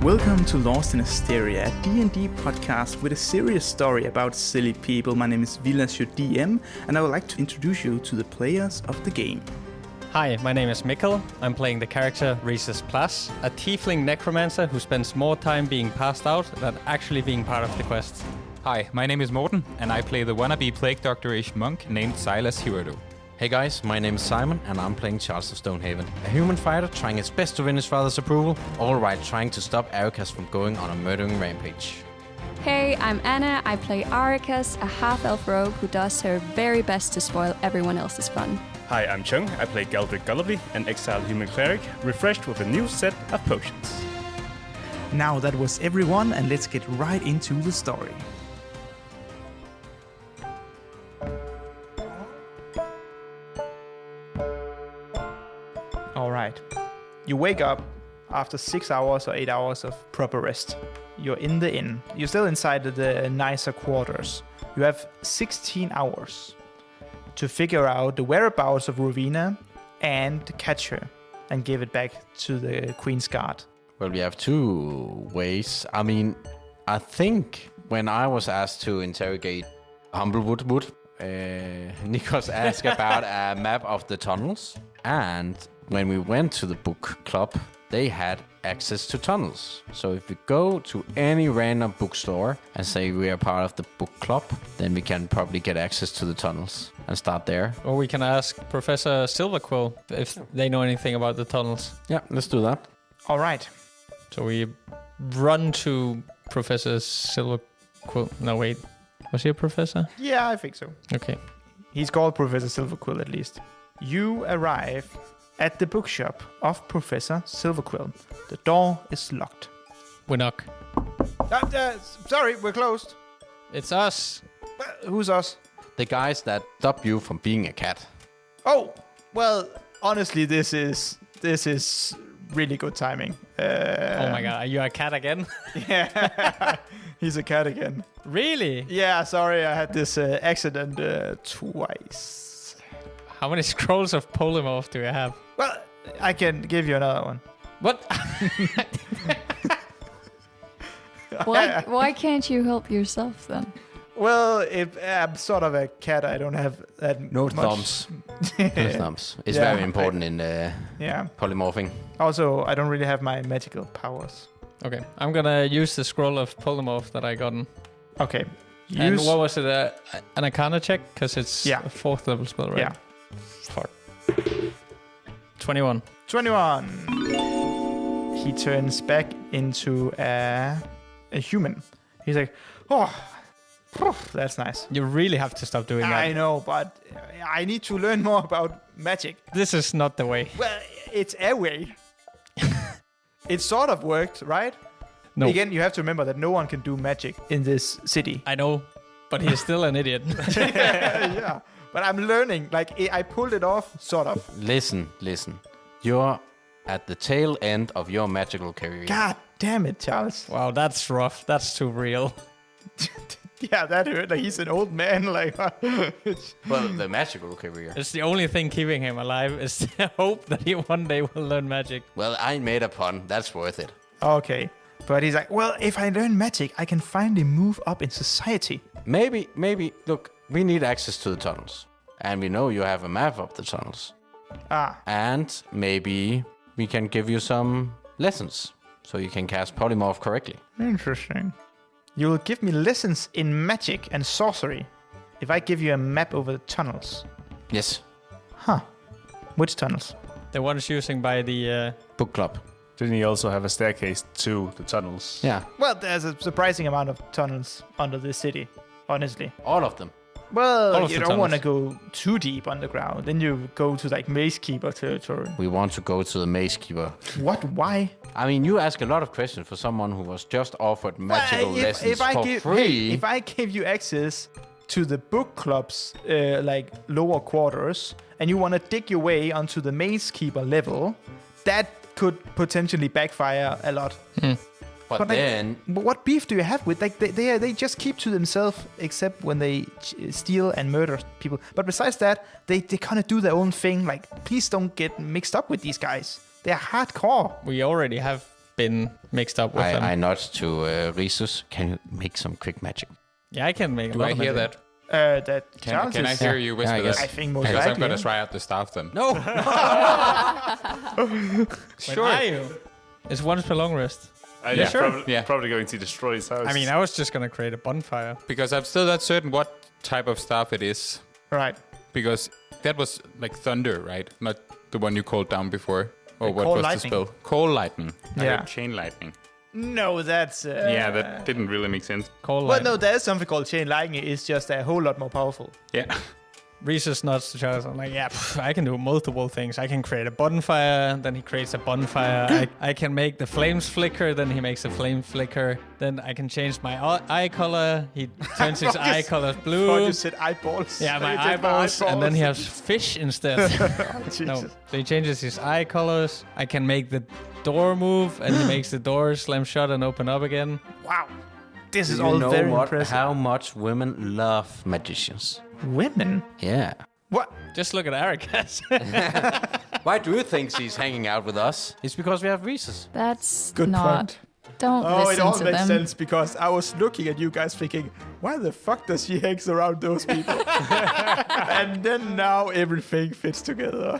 Welcome to Lost in Asteria, a D&D podcast with a serious story about silly people. My name is Vilas, your DM, and I would like to introduce you to the players of the game. Hi, my name is Mikkel. I'm playing the character Rhesus Plus, a tiefling necromancer who spends more time being passed out than actually being part of the quest. Hi, my name is Morten, and I play the wannabe plague doctor-ish monk named Silas Hirodo. Hey guys, my name is Simon, and I'm playing Charles of Stonehaven, a human fighter trying his best to win his father's approval, all while trying to stop Arikas from going on a murdering rampage. Hey, I'm Anna. I play Arikas, a half-elf rogue who does her very best to spoil everyone else's fun. Hi, I'm Chung. I play Galdrick Gullivly, an exiled human cleric, refreshed with a new set of potions. Now that was everyone, and let's get right into the story. Alright. You wake up after 6 hours or 8 hours of proper rest. You're in the inn. You're still inside the nicer quarters. You have 16 hours to figure out the whereabouts of Rowena and catch her and give it back to the Queen's Guard. Well, we have two ways. I think when I was asked to interrogate Humblewood, Nikos asked about a map of the tunnels, and when we went to the book club, they had access to tunnels. So if we go to any random bookstore and say we are part of the book club, then we can probably get access to the tunnels and start there. Or we can ask Professor Silverquil if they know anything about the tunnels. Yeah, let's do that. Alright. So we run to Professor Silverquil. No, wait. Was he a professor? Yeah, I think so. Okay. He's called Professor Silverquill at least. You arrive at the bookshop of Professor Silverquill. The door is locked. We knock. Sorry, we're closed. It's us. Who's us? The guys that stop you from being a cat. Oh, well, honestly, this is really good timing. Oh my god, are you a cat again? Yeah, he's a cat again. Really? Yeah, sorry, I had this accident twice. How many scrolls of polymorph do you have? Well, I can give you another one. What? Why can't you help yourself then? Well, I'm sort of a cat. I don't have that No much. thumbs. No thumbs. It's very important in polymorphing. Also, I don't really have my magical powers. Okay, I'm gonna use the scroll of polymorph that I gotten. Okay. And what was it? An Arcana check? Because it's a 4th level spell, right? Yeah. Fuck. 21. 21. He turns back into a human. He's like, oh, that's nice. You really have to stop doing that. I know, but I need to learn more about magic. This is not the way. Well, it's a way. It sort of worked, right? No. Again, you have to remember that no one can do magic in this city. I know, but he's still an idiot. Yeah, but I'm learning. Like, I pulled it off, sort of. Listen. You're at the tail end of your magical career. God damn it, Charles. Wow, that's rough. That's too real. Yeah, that hurt. Like, he's an old man. Like, Well, the magical career. It's the only thing keeping him alive is the hope that he one day will learn magic. Well, I made a pun. That's worth it. Okay. But he's like, well, if I learn magic, I can finally move up in society. Maybe, look, we need access to the tunnels. And we know you have a map of the tunnels. And maybe we can give you some lessons so you can cast polymorph correctly. Interesting. You'll give me lessons in magic and sorcery if I give you a map over the tunnels. Yes. Huh. Which tunnels? The ones using by the... Book club. Didn't he also have a staircase to the tunnels? Yeah. Well, there's a surprising amount of tunnels under the city, honestly. All of them. Well, you don't want to go too deep underground. Then you go to like Mazekeeper territory. We want to go to the Mazekeeper. What? Why? I mean, you ask a lot of questions for someone who was just offered magical lessons for free. Hey, if I give you access to the book club's like lower quarters, and you want to dig your way onto the Mazekeeper level, that could potentially backfire a lot. But then... Like, what beef do you have with... Like, they just keep to themselves, except when they steal and murder people. But besides that, they kind of do their own thing. Like, please don't get mixed up with these guys. They're hardcore. We already have been mixed up with them. I nod to Risus. Can you make some quick magic? Yeah, I can make. Do I hear that? That Can I hear you whisper I that? guess. I think most Because I'm likely. going to try out the staff then. No. Sure. Are you? It's once per long rest. Yeah, sure. Probably going to destroy his house. I mean, I was just gonna create a bonfire. Because I'm still not certain what type of staff it is. Right. Because that was like thunder, right? Not the one you called down before. Or what cold was lightning. the spell? Cold lightning. I Yeah. heard chain lightning. No, that's... Yeah, that didn't really make sense. Cold Well, light. no, there is something called chain lightning. It's just a whole lot more powerful. Yeah. Reese's nods to Charles. I'm like, yeah, I can do multiple things. I can create a bonfire, then he creates a bonfire. I can make the flames flicker, then he makes the flame flicker. Then I can change my eye color. He turns his eye color Oh, blue. you said eyeballs. Yeah, my You did eyeballs, and then he has fish instead. Oh, Jesus. No, so he changes his eye colors. I can make the door move, and he makes the door slam shut and open up again. Wow. This is You all know very what? impressive. How much women love magicians? Women? Yeah. What? Just look at Aricas. Why do you think she's hanging out with us? It's because we have Reese's. That's Good not. point. Don't Oh, it listen all to makes them. sense because I was looking at you guys thinking, why the fuck does she hang around those people? And then now everything fits together.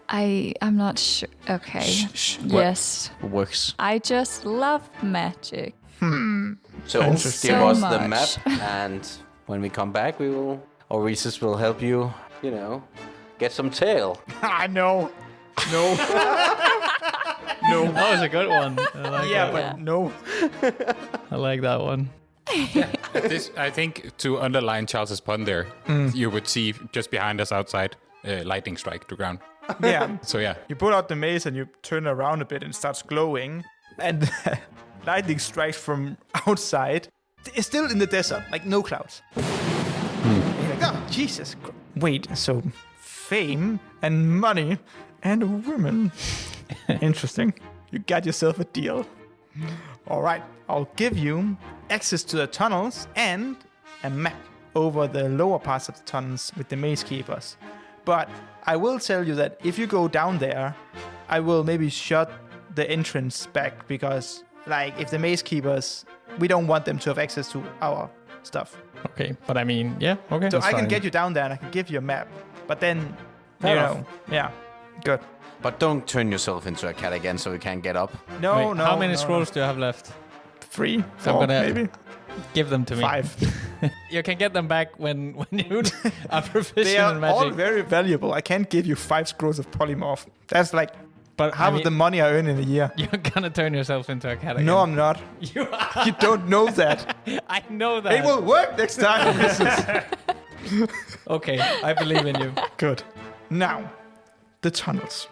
I'm not sure. Okay. Yes. Works. I just love magic. So Interesting. give So us the map, much. and when we come back, we will, or Reese's will help you, get some tail. I know. No. No. That was a good one. I like Yeah, that. but Yeah. no. I like that one. This, I think, to underline Charles's pun there, you would see just behind us outside lightning strike to ground. Yeah. So yeah, You pull out the mace and you turn around a bit and it starts glowing. And lightning strikes from outside. It's still in the desert, like no clouds. You're like, oh, Jesus. Wait, so fame and money and a woman. Interesting. You got yourself a deal. All right, I'll give you access to the tunnels and a map over the lower parts of the tunnels with the Mazekeepers. But I will tell you that if you go down there, I will maybe shut the entrance back because, like, if the Mazekeepers, we don't want them to have access to our stuff. Okay, but I mean, yeah, okay. So that's I can fine. get you down there and I can give you a map. But then, Fair you enough. know, yeah, good. But don't turn yourself into a cat again so we can't get up. No, Wait, no. how many no, scrolls do you have left? 3, So I'm 4, gonna- maybe Give them to me. 5. You can get them back when you are proficient They in are all magic. very valuable. I can't give you 5 scrolls of polymorph. That's like But half of the money I earn in a year. You're gonna turn yourself into a cat again. No, I'm not. You are. You don't know that. I know that. It will work next time. Okay, I believe in you. Good. Now, the tunnels.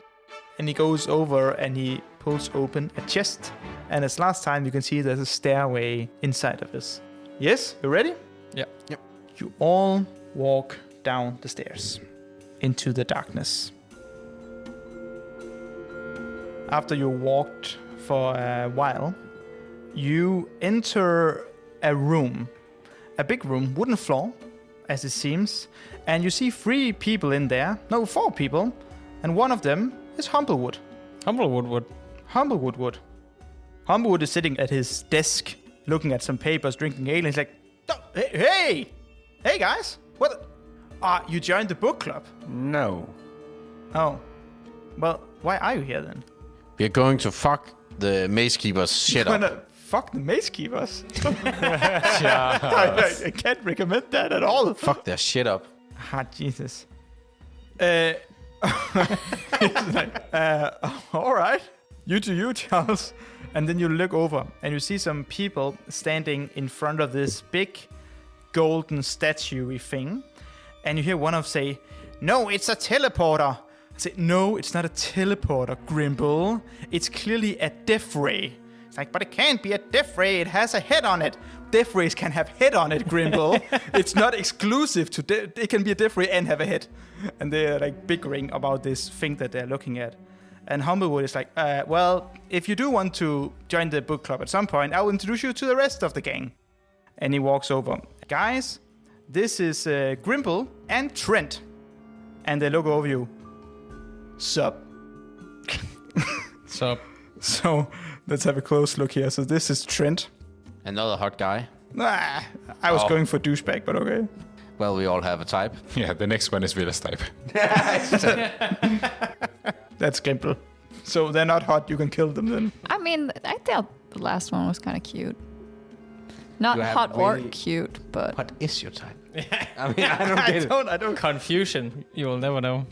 And he goes over and he pulls open a chest. And as last time, you can see there's a stairway inside of this. Yes, you ready? Yep. You all walk down the stairs into the darkness. After you walked for a while, you enter a room. A big room, wooden floor, as it seems. And you see 3 people in there. No, 4 people. And one of them is Humblewood. Humblewood would. Humblewood would. Humblewood is sitting at his desk, looking at some papers, drinking ale. And he's like, "Oh, hey guys, what? You joined the book club? No. Oh, well, why are you here then? We're going to fuck the Mazekeepers shit You up. wanna fuck the Mazekeepers? I can't recommend that at all. Fuck their shit up. Ah, Jesus. He's like, all right. You to you, Charles. And then you look over and you see some people standing in front of this big golden statue-y thing. And you hear one of say, "No, it's a teleporter." I say, "No, it's not a teleporter, Grimble. It's clearly a death ray." It's like, "But it can't be a death ray. It has a head on it." Death rays can have head on it, Grimble. It's not exclusive to... it can be a death ray and have a head. And they're like bickering about this thing that they're looking at. And Humblewood is like, well, if you do want to join the book club at some point, I'll introduce you to the rest of the gang. And he walks over. "Guys, this is Grimble and Trent." And they look over you. Sup. So, So Let's have a close look here. So this is Trent. Another hot guy. I was going for douchebag, but okay. Well, we all have a type. Yeah, the next one is Villa's type. That's Gimple. So they're not hot. You can kill them then. I mean, I thought the last one was kind of cute. Not You have hot or really- cute, but What is your type? I mean, I don't get it. I don't. Confusion. You will never know.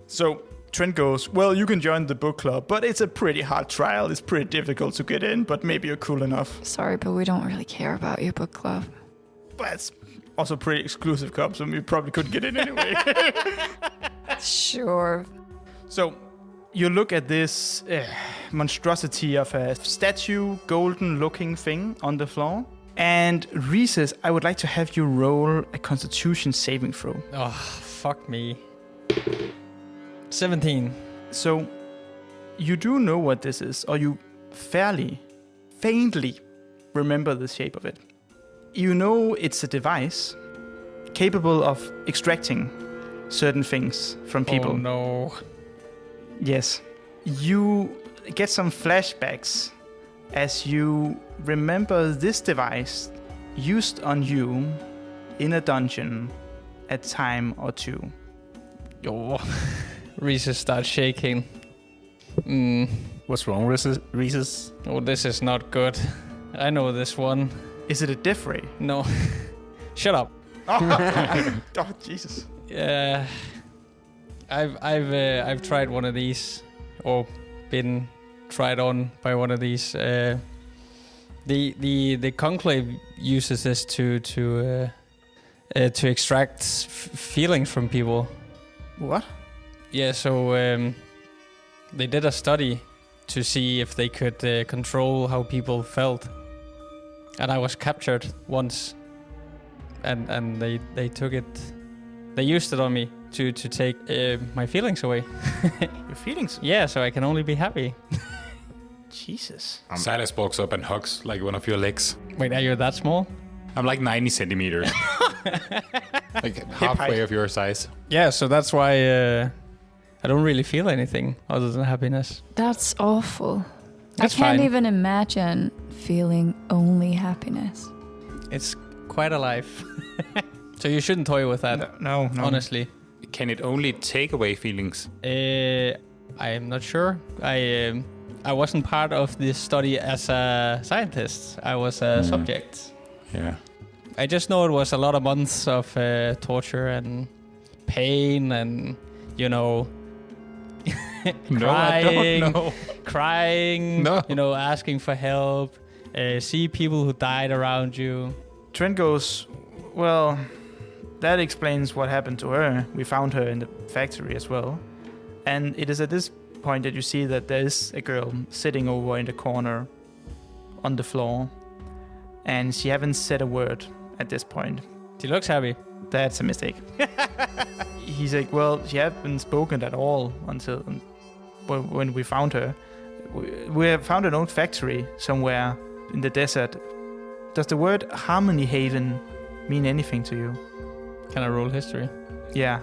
So Trent goes, well, you can join the book club, but it's a pretty hard trial. It's pretty difficult to get in, but maybe you're cool enough. sorry, but we don't really care about your book club. But it's also pretty exclusive club, so we probably couldn't get in anyway. Sure. So you look at this monstrosity of a statue, golden-looking thing on the floor. And Rhesus, I would like to have you roll a Constitution saving throw. Oh, fuck me. 17. So you do know what this is, or you faintly remember the shape of it. You know it's a device capable of extracting certain things from people. Oh, no. Yes. You get some flashbacks as you remember this device used on you in a dungeon a time or two. Oh. Reese starts shaking. What's wrong, Reese's? Oh, this is not good. I know this one. Is it a death ray? No. Shut up. Oh, Jesus. Yeah. I've tried one of these, or been tried on by one of these. The conclave uses this to extract feelings from people. What? Yeah, so they did a study to see if they could control how people felt, and I was captured once, and they took it. They used it on me to take my feelings away. Your feelings? Yeah, so I can only be happy. Jesus. Silas walks up and hugs like one of your legs. Wait, are you that small? I'm like 90 centimeters. Like halfway height. of your size. Yeah, so that's why I don't really feel anything other than happiness. That's awful. That's I can't fine. even imagine feeling only happiness. It's quite a life. So you shouldn't toy with that, No. honestly. Can it only take away feelings? I am not sure. I wasn't part of this study as a scientist. I was a subject. Yeah. I just know it was a lot of months of torture and pain and, No, I don't know. crying, No. asking for help, see people who died around you. Trent goes, well, that explains what happened to her. We found her in the factory as well. And it is at this point that you see that there is a girl sitting over in the corner on the floor. And she haven't said a word at this point. She looks happy. That's a mistake. He's like, well, she hasn't spoken at all until when we found her. We have found an old factory somewhere in the desert. Does the word Harmony Haven mean anything to you? Can I roll history? Yeah.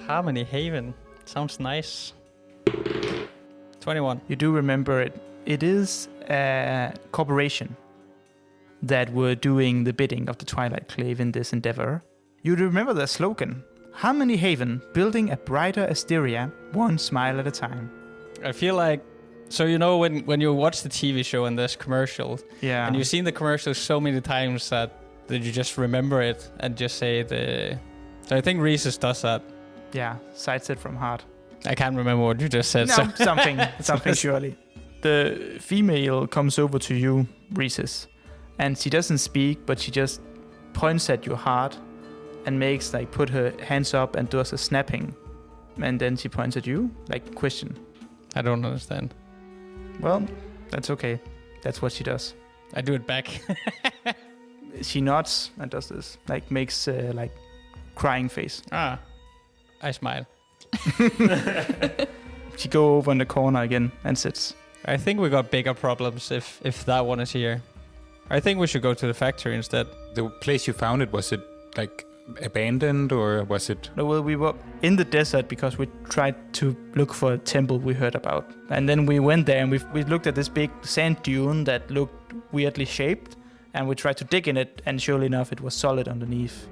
Harmony Haven. Sounds nice. 21. You do remember it. It is a corporation that were doing the bidding of the Twilight Clave in this endeavor. You remember their slogan, Harmony Haven, building a brighter Asteria, one smile at a time. I feel like, so when you watch the TV show and there's commercials, Yeah. and you've seen the commercials so many times that you just remember it and just say the... So I think Reese's does that. Yeah, cites it from heart. I can't remember what you just said. No, So. something surely. The female comes over to you, Rhesus, and she doesn't speak, but she just points at your heart and makes put her hands up and does a snapping. And then she points at you, question. I don't understand. Well, that's okay. That's what she does. I do it back. She nods and does this, makes crying face. I smile. She go over in the corner again and sits. I think we got bigger problems if that one is here. I think we should go to the factory instead. The place you found it, was it abandoned, or was it? No, well, we were in the desert because we tried to look for a temple we heard about. And then we went there and we looked at this big sand dune that looked weirdly shaped. And we tried to dig in it, and surely enough, it was solid underneath.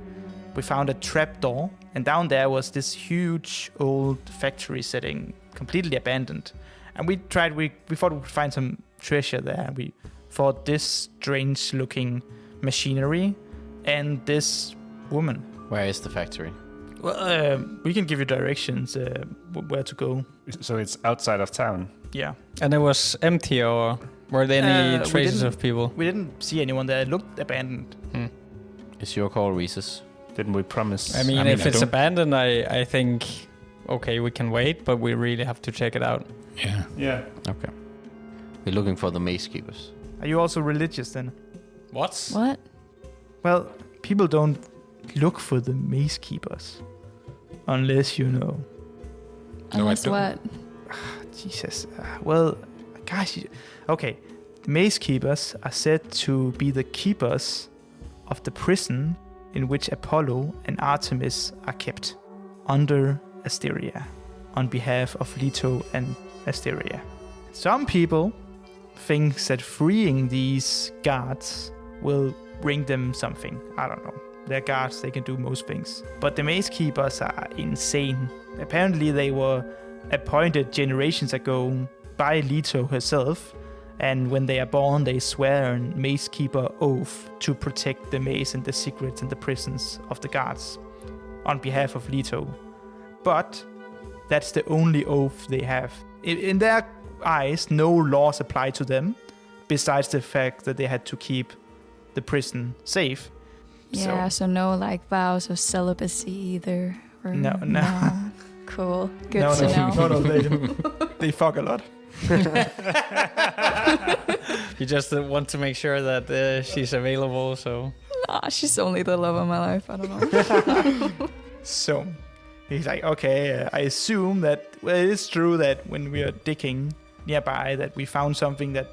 We found a trap door, and down there was this huge old factory setting, completely abandoned. And we thought we could find some treasure there. We thought this strange-looking machinery and this woman. Where is the factory? Well, we can give you directions where to go. So it's outside of town. Yeah. And it was empty, or were there any traces of people? We didn't see anyone there. It looked abandoned. It's your call, Rhesus. Didn't we promise? I mean, if it's abandoned, I think, okay, we can wait, but we really have to check it out. Yeah. Yeah. Okay. We're looking for the Mazekeepers. Are you also religious then? What? Well, people don't look for the Mazekeepers unless you know. Unless what? Jesus. Well, gosh. Okay. The Mazekeepers are said to be the keepers of the prison in which Apollo and Artemis are kept under Asteria on behalf of Leto and Asteria. Some people think that freeing these guards will bring them something. I don't know. They're guards, they can do most things. But the Mazekeepers are insane. Apparently they were appointed generations ago by Leto herself, and when they are born they swear a Mazekeeper oath to protect the maze and the secrets and the prisons of the guards on behalf of Leto. But that's the only oath they have. In their eyes, no laws apply to them, besides the fact that they had to keep the prison safe. Yeah, so no like vows of celibacy either. Or No. Cool. Good to know. No, they fuck a lot. You just want to make sure that she's available, so... Nah, she's only the love of my life. I don't know. So he's like, okay, I assume that, well, it is true that when we are digging nearby that we found something that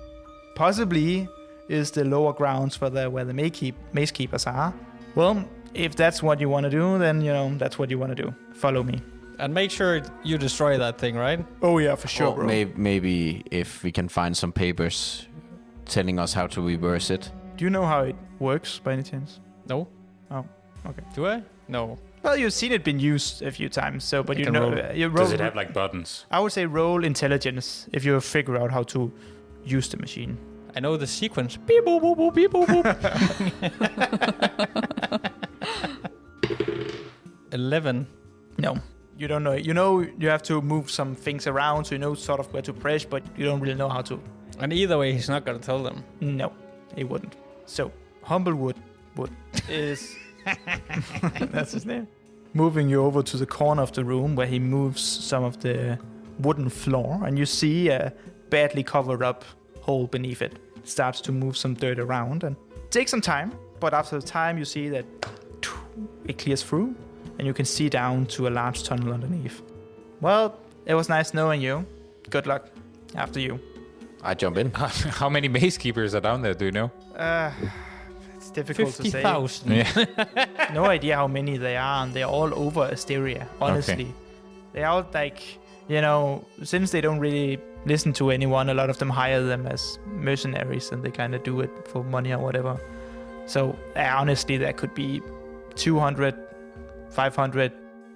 possibly is the lower grounds where the Mazekeepers are. Well, if that's what you want to do, then, that's what you want to do. Follow me. And make sure you destroy that thing, right? Oh, yeah, for sure, Or bro. maybe if we can find some papers telling us how to reverse it. Do you know how it works by any chance? No. Oh, okay. Do I? No. Well, you've seen it been used a few times, so but I you can know, roll. you roll. Does it have like buttons? I would say roll intelligence if you figure out how to use the machine. I know the sequence. Beep, boop, boop, boop, beep, boop, boop. 11. No, you don't know. You know you have to move some things around, so you know sort of where to press, but you don't really know how to. And either way, he's not going to tell them. No, he wouldn't. So Humblewood is that's his name. Moving you over to the corner of the room where he moves some of the wooden floor, and you see a badly covered up hole beneath it. It starts to move some dirt around and take some time, but after the time you see that it clears through and you can see down to a large tunnel underneath. Well, it was nice knowing you. Good luck. After you. I jump in. How many Mazekeepers are down there, do you know? It's difficult to say. 50,000. Yeah. No idea how many they are, and they're all over Asteria, honestly. Okay. They're all like, since they don't really listen to anyone, a lot of them hire them as mercenaries, and they kind of do it for money or whatever. So, honestly, there could be 200, 500,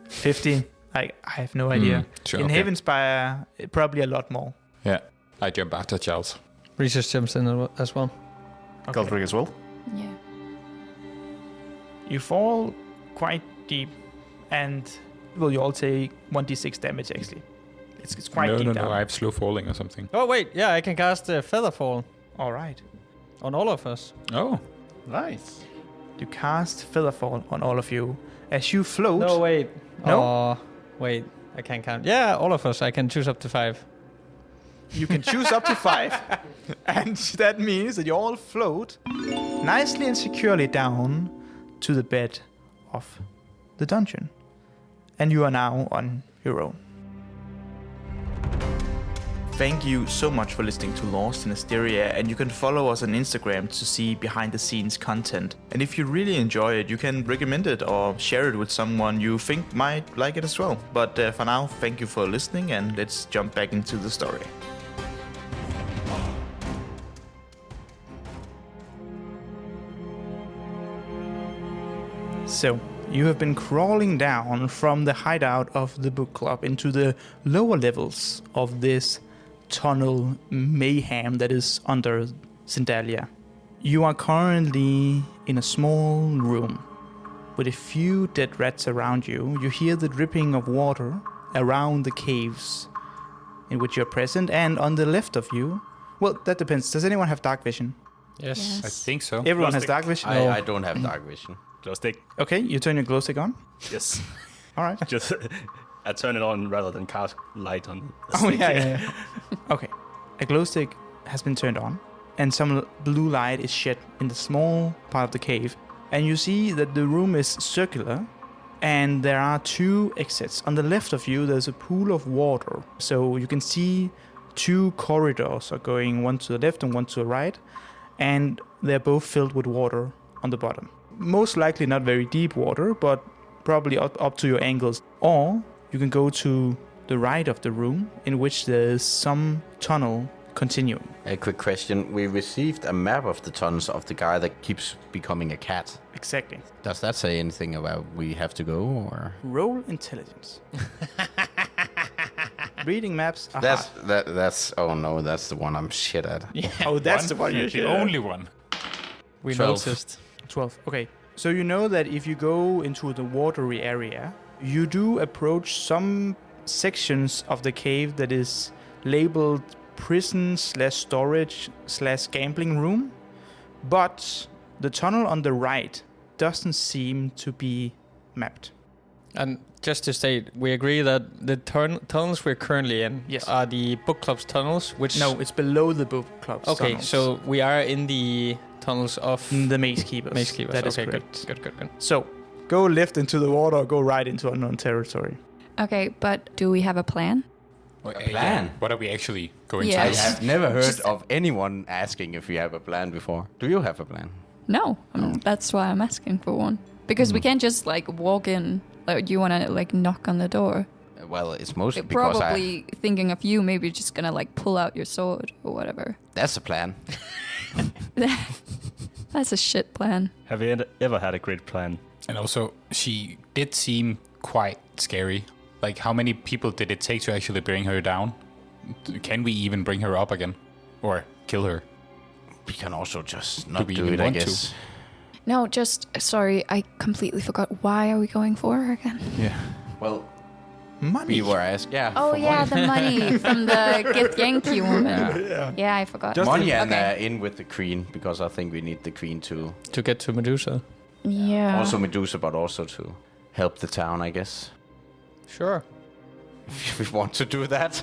50. I have no idea. Sure, In okay. Havenspire, probably a lot more. Yeah. I jump after Charles. Research jumps in as well. Okay. Galdrick as well. Yeah. You fall quite deep, and you all take 1d6 damage, actually. It's quite deep down. No, I have slow falling or something. Oh, wait. Yeah, I can cast Featherfall All right. on all of us. Oh. Nice. You cast Featherfall on all of you. As you float... No, wait. No? Oh, wait. I can't count. Yeah, all of us. I can choose up to 5. You can choose up to 5. And that means that you all float nicely and securely down to the bed of the dungeon. And you are now on your own. Thank you so much for listening to Lost in Asteria, and you can follow us on Instagram to see behind-the-scenes content. And if you really enjoy it, you can recommend it or share it with someone you think might like it as well. But for now, thank you for listening, and let's jump back into the story. So, you have been crawling down from the hideout of the book club into the lower levels of this tunnel mayhem that is under Sindalia. You are currently in a small room with a few dead rats around you. You hear the dripping of water around the caves in which you're present, and on the left of you, well, that depends. Does anyone have dark vision? Yes. I think so. Everyone has dark vision? I don't have dark vision. Glow stick. Okay, you turn your glow stick on. Yes. All right. Just I turn it on rather than cast light on the Oh, stick. yeah. Okay. A glow stick has been turned on, and some blue light is shed in the small part of the cave. And you see that the room is circular, and there are two exits. On the left of you, there's a pool of water. So you can see two corridors are going, one to the left and one to the right. And they're both filled with water on the bottom. Most likely not very deep water, but probably up to your ankles. Or you can go to the right of the room, in which there's some tunnel continuing. A quick question. We received a map of the tunnels of the guy that keeps becoming a cat. Exactly. Does that say anything about we have to go, or? Roll intelligence. Reading maps are hard. That's oh no, that's the one I'm shit at. Oh, that's the one you're The only one. We 12. noticed. 12. Okay. So you know that if you go into the watery area, you do approach some sections of the cave that is labeled prison/storage/gambling room, but the tunnel on the right doesn't seem to be mapped. And just to state, we agree that the tunnels we're currently in Yes. are the book club's tunnels, which... No, it's below the book club's Okay, tunnels. so we are in the tunnels of... The Mazekeepers. Mazekeepers. That is Okay, correct. Good. So, go left into the water or go right into unknown territory. Okay, but do we have a plan? plan? What are we actually going Yeah. I to? have never heard Just- of anyone asking if we have a plan before. Do you have a plan? No, that's why I'm asking for one. Because we can't just like walk in. Like, you want to like knock on the door. Well, it's mostly because Probably thinking of you, maybe just gonna like pull out your sword or whatever. that's the plan. That's a shit plan. Have you ever had a great plan? And also, she did seem quite scary. Like, how many people did it take to actually bring her down? Can we even bring her up again? Or kill her? We can also just Do not we do even it, I want to? guess. No, just sorry, I completely forgot. Why are we going for her again? Yeah. Well, Money. we were asked, Oh for yeah, the money from the Githyanki woman. Yeah. Yeah, I forgot. money and Okay. in with the queen, because I think we need the queen to To get to Medusa. Yeah. also Medusa, but also to help the town, I guess. Sure. If we want to do that.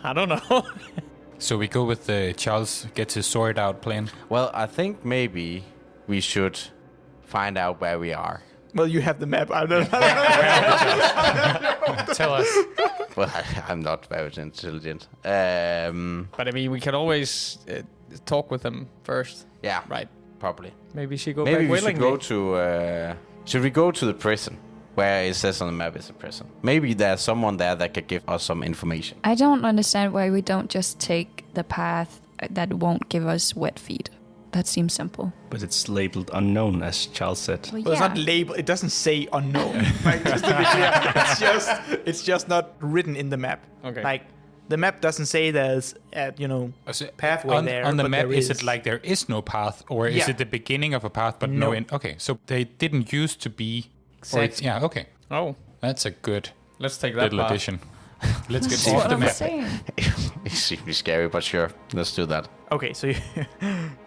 I don't know. So we go with the Charles gets his sword out plan. Well, I think maybe we should find out where we are. Well, you have the map. I don't know. Tell us. Well, I'm not very intelligent. But I mean, we can always talk with them first. Yeah, Right. probably. Maybe she go Maybe back we should willingly. go to... should we go to the prison? Where it says on the map is a prison. Maybe there's someone there that could give us some information. I don't understand why we don't just take the path that won't give us wet feet. That seems simple. But it's labeled unknown, as Charles said. Well, it's not labeled. It doesn't say unknown. Like, just to be clear, it's just not written in the map. Okay. Like, the map doesn't say there's pathway there. On the but map, there is it like there is no path, or is Yeah. it the beginning of a path but no No. end? Okay, so they didn't used to be. Or it's, Exactly. yeah. Okay, Oh, that's a good let's take that little path. addition. Let's get That's off what the I'm map. saying. It's seems scary, but sure. Let's do that. Okay, so you're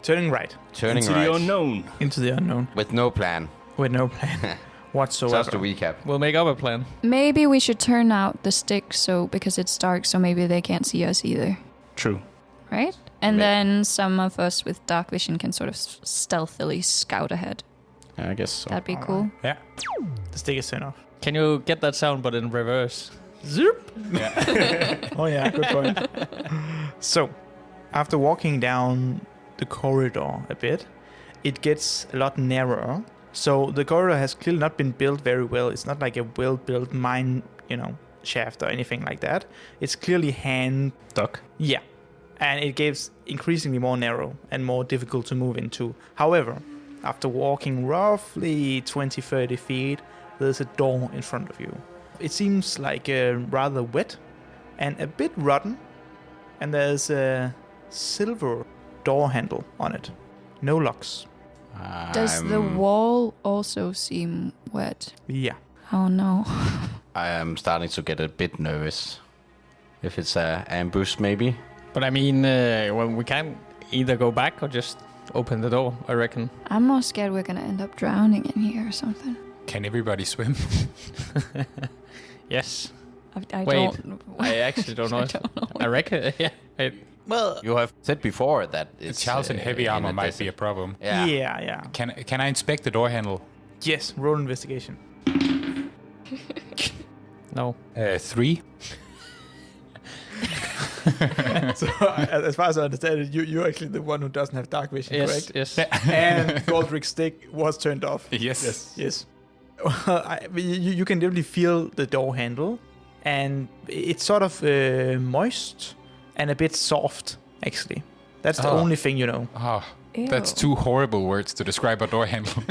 turning right Turning Into right. the unknown. into the unknown With no plan. with no plan whatsoever. Just to recap. We'll make up a plan. Maybe we should turn out the stick because it's dark, so maybe they can't see us either. True. Right? And May- then some of us with dark vision can sort of stealthily scout ahead. I guess so. That'd be cool. Yeah. The stick is turned off. Can you get that sound but in reverse? Zoop. Oh yeah, good point. So, after walking down the corridor a bit, it gets a lot narrower. So the corridor has clearly not been built very well. It's not like a well-built mine, shaft or anything like that. It's clearly hand dug. Yeah. And it gets increasingly more narrow and more difficult to move into. However, after walking roughly 20-30 feet, there's a door in front of you. It seems like rather wet and a bit rotten. And there's a silver door handle on it. No locks. Does the wall also seem wet? Yeah. Oh no. I am starting to get a bit nervous. If it's an ambush, maybe. But I mean, we can either go back or just open the door, I reckon. I'm more scared we're gonna end up drowning in here or something. Can everybody swim? Yes. I Wait, don't. I actually don't know. I don't know. I reckon, yeah. Well, you have said before that it's Charles in heavy in armor a might be a desert. problem. Yeah. Can I inspect the door handle? Yes, roll investigation. No. 3. So, as far as I understand it, you're actually the one who doesn't have dark vision, correct? Yes. And Goldrick's stick was turned off. Yes. Yes. Well, you can definitely feel the door handle, and it's sort of moist and a bit soft, actually. That's the only thing you know. Oh, Ew. that's 2 horrible words to describe a door handle.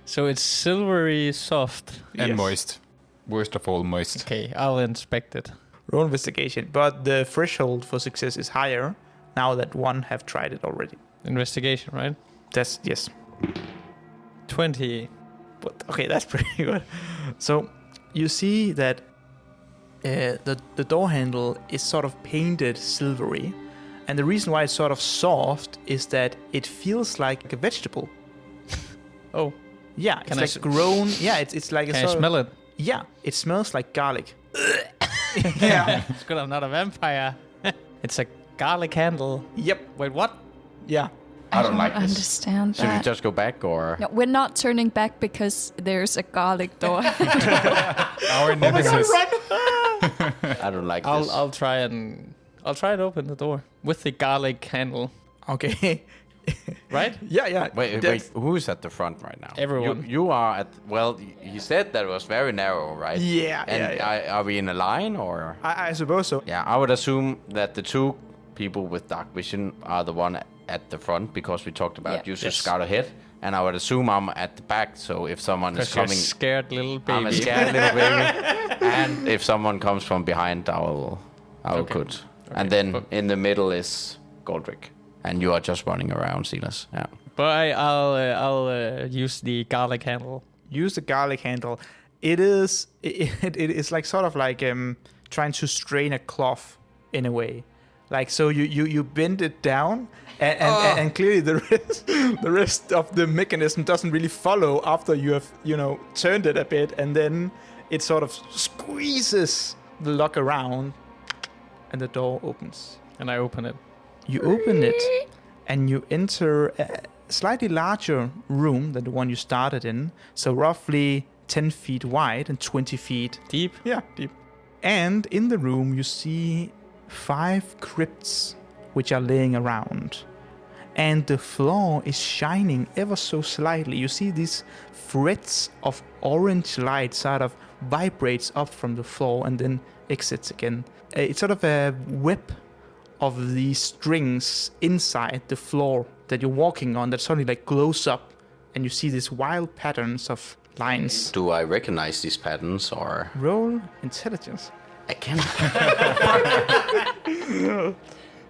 So it's silvery soft. And Yes. moist. Worst of all, moist. Okay, I'll inspect it. Roll investigation, but the threshold for success is higher now that one have tried it already. Investigation, right? That's yes. 20. But okay, that's pretty good. So you see that the door handle is sort of painted silvery, and the reason why it's sort of soft is that it feels like a vegetable. Oh, Yeah, Can it's I like grown. Yeah, it's like a can I sort smell it? of, yeah, it smells like garlic. Yeah. It's good I'm not a vampire. It's a garlic handle. Yep. Wait, what? Yeah. I don't like this. understand Should we that. just go back or? No, we're not turning back because there's a garlic door. Our nemesis. I don't like this. I'll try and open the door with the garlic handle. Okay. Right? Yeah. Wait, who's at the front right now? Everyone. You are at. Well, you said that it was very narrow, right? Yeah. And Yeah. are we in a line or? I suppose so. Yeah, I would assume that the 2 people with dark vision are the one at the front because we talked about Yeah. you should scout ahead, and I would assume I'm at the back. So if someone is Because you're a coming, scared little baby. I'm a scared little baby, and if someone comes from behind, I will Okay. cut. And then But- in the middle is Goldrick, and you are just running around, Silas. Yeah. But I'll use the garlic handle. Use the garlic handle. It is like sort of like trying to strain a cloth in a way. Like so you bend it down and clearly the rest of the mechanism doesn't really follow after you have turned it a bit, and then it sort of squeezes the lock around and the door opens. And I open it. You open it and you enter a slightly larger room than the one you started in. So roughly 10 feet wide and 20 feet Deep. Yeah, deep. And in the room, you see 5 crypts which are laying around. And the floor is shining ever so slightly. You see these threads of orange light sort of vibrates up from the floor and then exits again. It's sort of a web of these strings inside the floor that you're walking on that suddenly like glows up. And you see these wild patterns of lines. Do I recognize these patterns or? Roll intelligence. I can't.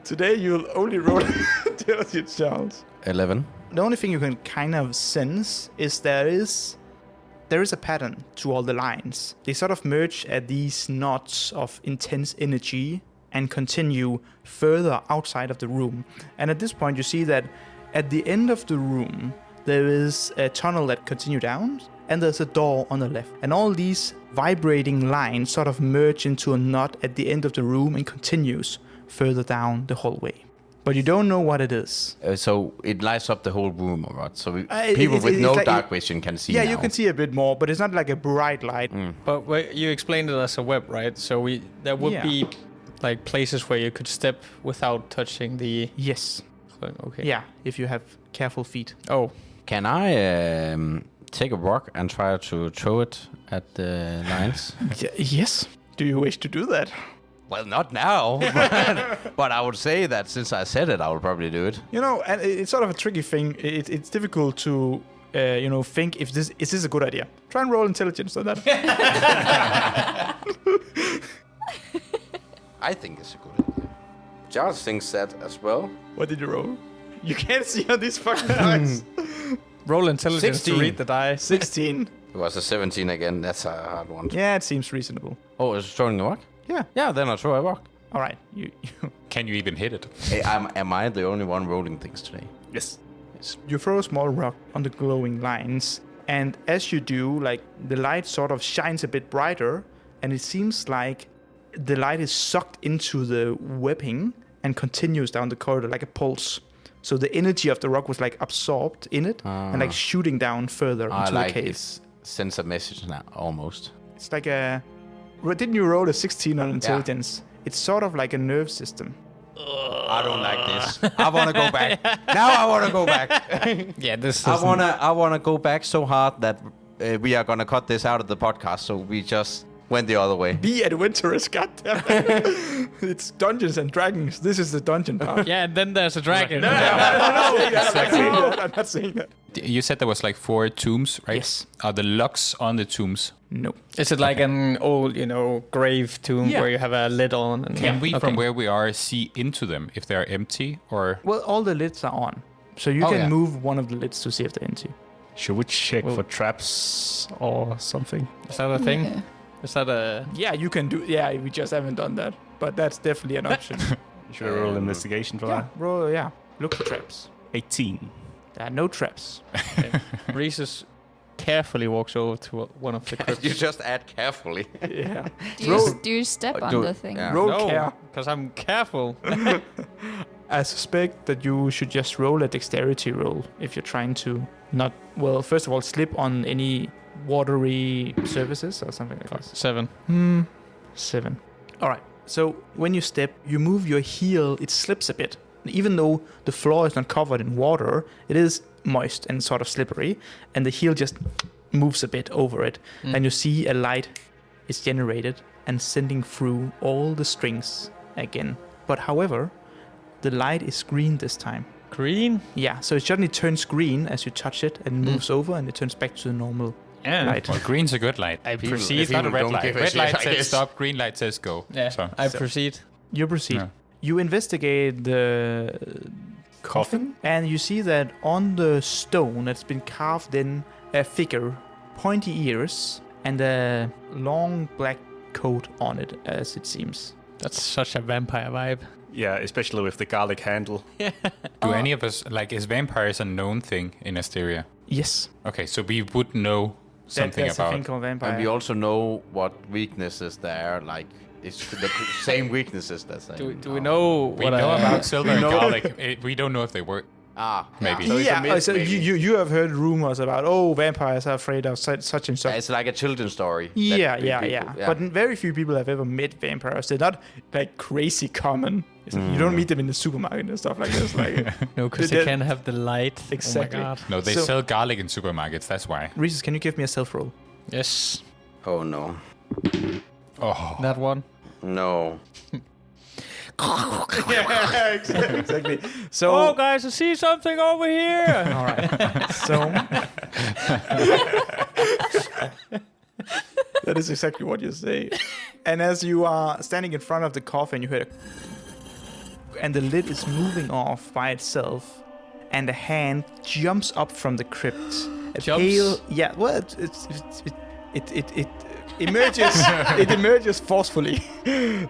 Today you'll only roll intelligence, Charles. 11. The only thing you can kind of sense is there is a pattern to all the lines. They sort of merge at these knots of intense energy and continue further outside of the room. And at this point you see that at the end of the room there is a tunnel that continues down, and there's a door on the left. And all these vibrating lines sort of merge into a knot at the end of the room and continues further down the hallway. but you don't know what it is. So it lights up the whole room or what? So It- people it's- with it's no like- dark vision can see Yeah, now. you can see a bit more, but it's not like a bright light. But you explained it as a web, right? So there would Yeah. be like places where you could step without touching the. Yes. Okay. Yeah, if you have careful feet. Oh, Can I take a rock and try to throw it at the lines? Yes. Do you wish to do that? Well, not now, but I would say that since I said it, I will probably do it. You know, and it's sort of a tricky thing. It's difficult to, think if is this a good idea. Try and roll intelligence on that. I think it's a good idea. Josh thinks that as well. What did you roll? You can't see on these fucking dice. roll intelligence 16. to read the die. 16. It was a 17 again. That's a hard one. Yeah, it seems reasonable. Oh, is it throwing a rock? Yeah. Yeah, then I'll throw a rock. All right. You Can you even hit it? Hey, am I the only one rolling things today? Yes. you throw a small rock on the glowing lines, and as you do, like the light sort of shines a bit brighter, and it seems like the light is sucked into the webbing and continues down the corridor like a pulse. So the energy of the rock was like absorbed in it and like shooting down further into like the cave. it sends a message now, almost. It's like a... Didn't you roll a 16 on intelligence? It's sort of like a nerve system. I don't like this. I want to go back. Now I want to go back. Yeah, this. I wanna go back so hard that we are gonna cut this out of the podcast. So we just went the other way. Be adventurous, goddamn. It's Dungeons and Dragons. This is the dungeon part. Yeah, and then there's a dragon. I'm not saying that. You said there was like 4 tombs, right? Yes. Are the locks on the tombs? No. Is it like an old, grave tomb Yeah. where you have a lid on? And Can we, okay. from where we are, see into them if they're empty or? Well, all the lids are on. So you can move one of the lids to see if they're empty. Should we check for traps or something? Is that a thing? Yeah. Is that a? Yeah, you can do... Yeah, we just haven't done that. But that's definitely an option. Should I roll investigation for Yeah, bro, yeah. Look for traps. that? 18. There are no traps. Reese's carefully walks over to one of the crypts. You just add carefully. Yeah. Do you step on the thing? Yeah. Roll care. because I'm careful. I suspect that you should just roll a dexterity roll if you're trying to not... Well, first of all, slip on any watery surfaces or something like that. 7. 7. All right. So when you step, you move your heel, it slips a bit. Even though the floor is not covered in water, it is moist and sort of slippery, and the heel just moves a bit over it. And you see a light is generated and sending through all the strings again. But however, the light is green this time. Green? Yeah, so it suddenly turns green as you touch it and moves over, and it turns back to the normal Yeah. light. Well, green's a good light. I People- proceed. It's not a People red don't light. give a Red shit, light I says guess. stop. Green light says go. Yeah, So, I proceed. You proceed. Yeah. You investigate the coffin, and you see that on the stone that's been carved in a figure, pointy ears, and a long black coat on it, as it seems. That's such a vampire vibe. Yeah, especially with the garlic handle. do any of us is vampires a known thing in Asteria? Yes, Okay, so we would know something that's a thing about. called vampire. And we also know what weaknesses there are. Like, it's the same weaknesses that's there. Do we know We what know a, about silver and garlic. We don't know if they work. Ah, Maybe. So it's a yeah, myth, so maybe. you have heard rumors about vampires are afraid of such and such. It's like a children's story. that Yeah. people- But very few people have ever met vampires. They're not like crazy common. It's like, you don't meet them in the supermarket and stuff like this. Like, No, because They- they can't have the light. Exactly. Oh my god. No, they So- sell garlic in supermarkets. That's why. Reeses, can you give me a self roll? Yes. Oh no, Oh, That one. no. Yeah, exactly. So, Oh, guys, I see something over here. all right. So, that is exactly what you say. And as you are standing in front of the coffin, you hear and the lid is moving off by itself, and a hand jumps up from the crypt. A Jumps? pale, yeah. Well, it emerges. It emerges forcefully.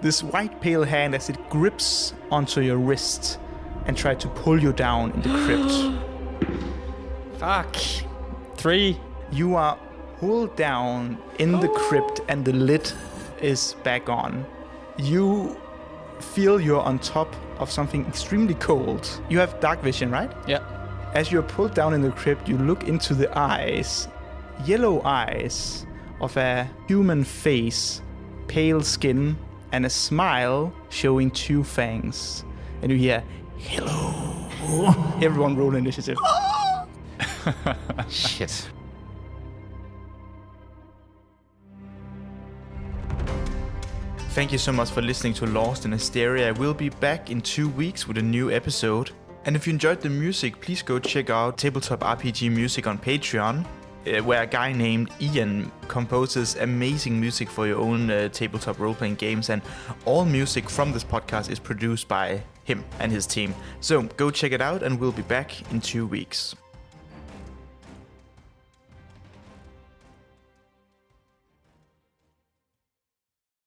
This white pale hand as it grips onto your wrist and tries to pull you down in the crypt. Fuck. 3. You are pulled down in the crypt, and the lid is back on. You feel you're on top of something extremely cold. You have dark vision, right? Yeah. As you're pulled down in the crypt, you look into the eyes, yellow eyes of a human face, pale skin, and a smile showing 2 fangs. And you hear, "Hello." Everyone roll initiative. Shit. Thank you so much for listening to Lost in Asteria. We'll be back in 2 weeks with a new episode. And if you enjoyed the music, please go check out Tabletop RPG music on Patreon, where a guy named Ian composes amazing music for your own tabletop role-playing games. And all music from this podcast is produced by him and his team. So go check it out, and we'll be back in 2 weeks.